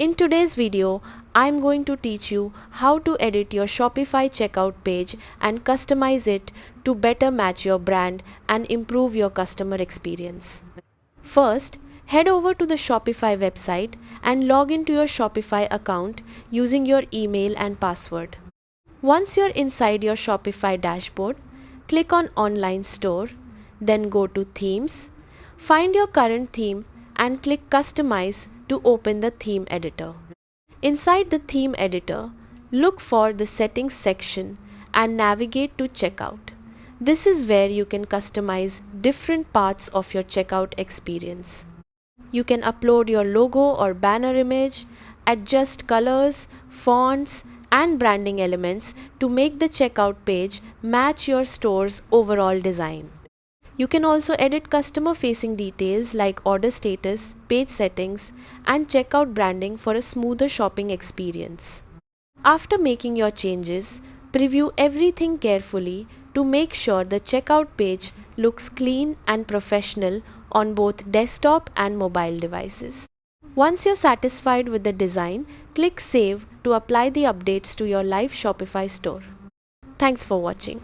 In today's video, I'm going to teach you how to edit your Shopify checkout page and customize it to better match your brand and improve your customer experience. First, head over to the Shopify website and log into your Shopify account using your email and password. Once you're inside your Shopify dashboard, click on Online Store, then go to Themes, find your current theme and click Customize to open the theme editor. Inside the theme editor, look for the Settings section and navigate to Checkout. This is where you can customize different parts of your checkout experience. You can upload your logo or banner image, adjust colors, fonts, and branding elements to make the checkout page match your store's overall design. You can also edit customer-facing details like order status, page settings, and checkout branding for a smoother shopping experience. After making your changes, preview everything carefully to make sure the checkout page looks clean and professional on both desktop and mobile devices. Once you're satisfied with the design, click Save to apply the updates to your live Shopify store. Thanks for watching.